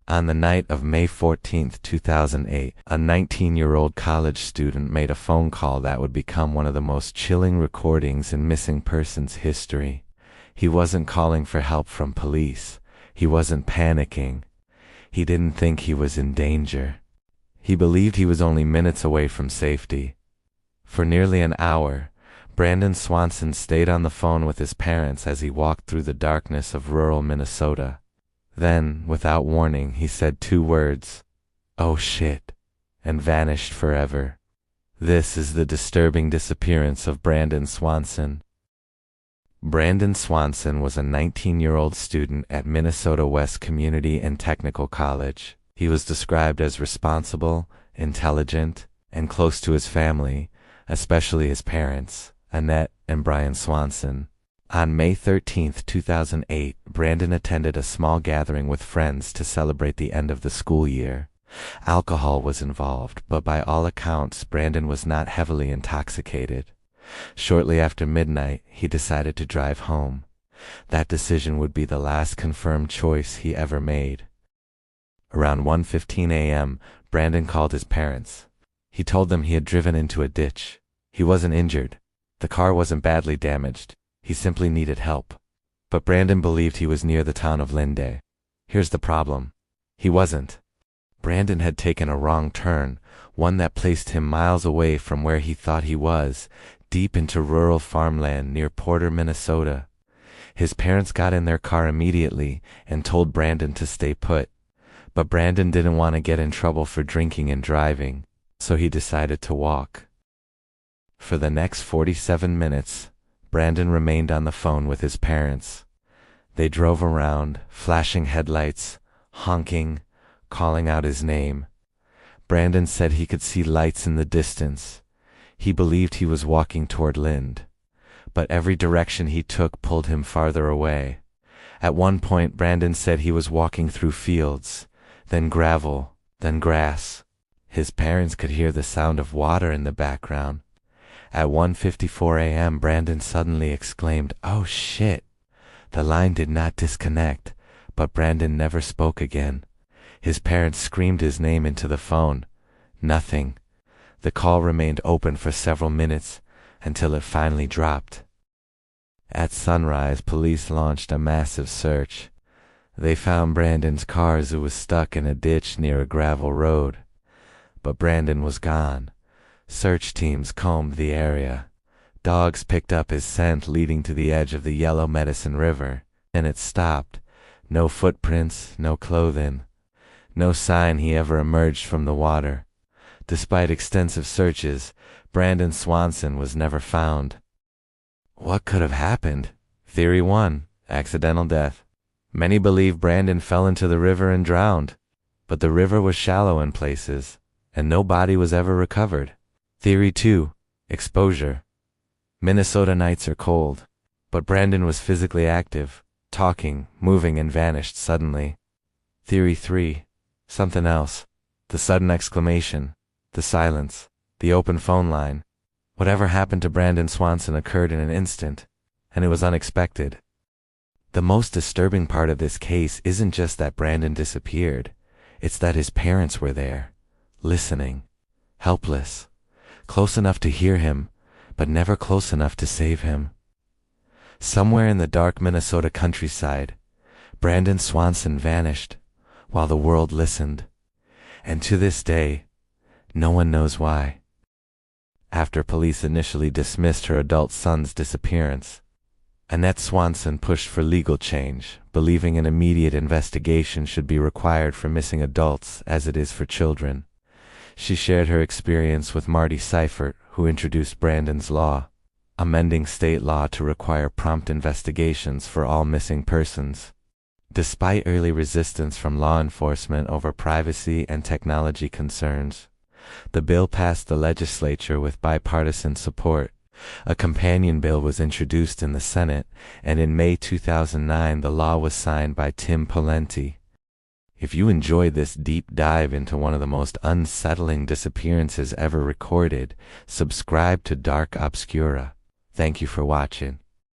On the night of May 14, 2008, a 19-year-old college student made a phone call that would become one of the most chilling recordings in missing persons history. He wasn't calling for help from police. He wasn't panicking. He didn't think he was in danger. He believed he was only minutes away from safety. For nearly an hour, Brandon Swanson stayed on the phone with his parents as he walked through the darkness of rural Minnesota. Then, without warning, he said 2 words, "Oh shit," and vanished forever. This is the disturbing disappearance of Brandon Swanson. Brandon Swanson was a 19-year-old student at Minnesota West Community and Technical College. He was described as responsible, intelligent, and close to his family, especially his parents, Annette and Brian Swanson. On May 13, 2008, Brandon attended a small gathering with friends to celebrate the end of the school year. Alcohol was involved, but by all accounts, Brandon was not heavily intoxicated. Shortly after midnight, he decided to drive home. That decision would be the last confirmed choice he ever made. Around 1:15 a.m., Brandon called his parents. He told them he had driven into a ditch. He wasn't injured. The car wasn't badly damaged. He simply needed help. But Brandon believed he was near the town of Linde. Here's the problem. He wasn't. Brandon had taken a wrong turn, one that placed him miles away from where he thought he was, deep into rural farmland near Porter, Minnesota. His parents got in their car immediately and told Brandon to stay put. But Brandon didn't want to get in trouble for drinking and driving, so he decided to walk. For the next 47 minutes, Brandon remained on the phone with his parents. They drove around, flashing headlights, honking, calling out his name. Brandon said he could see lights in the distance. He believed he was walking toward Lind, but every direction he took pulled him farther away. At one point, Brandon said he was walking through fields, then gravel, then grass. His parents could hear the sound of water in the background. At 1:54 a.m., Brandon suddenly exclaimed, "Oh shit!" The line did not disconnect, but Brandon never spoke again. His parents screamed his name into the phone. Nothing. The call remained open for several minutes, until it finally dropped. At sunrise, police launched a massive search. They found Brandon's car as it was stuck in a ditch near a gravel road. But Brandon was gone. Search teams combed the area. Dogs picked up his scent leading to the edge of the Yellow Medicine River, and it stopped. No footprints, no clothing. No sign he ever emerged from the water. Despite extensive searches, Brandon Swanson was never found. What could have happened? Theory 1, accidental death. Many believe Brandon fell into the river and drowned, but the river was shallow in places, and no body was ever recovered. Theory 2, exposure. Minnesota nights are cold, but Brandon was physically active, talking, moving, and vanished suddenly. Theory 3, something else. The sudden exclamation, the silence, the open phone line. Whatever happened to Brandon Swanson occurred in an instant, and it was unexpected. The most disturbing part of this case isn't just that Brandon disappeared, it's that his parents were there, listening, helpless, close enough to hear him, but never close enough to save him. Somewhere in the dark Minnesota countryside, Brandon Swanson vanished, while the world listened. And to this day, no one knows why. After police initially dismissed her adult son's disappearance, Annette Swanson pushed for legal change, believing an immediate investigation should be required for missing adults as it is for children. She shared her experience with Marty Seifert, who introduced Brandon's Law, amending state law to require prompt investigations for all missing persons. Despite early resistance from law enforcement over privacy and technology concerns, the bill passed the legislature with bipartisan support. A companion bill was introduced in the Senate, and in May 2009 the law was signed by Tim Pawlenty. If you enjoyed this deep dive into one of the most unsettling disappearances ever recorded, subscribe to Dark Obscura. Thank you for watching.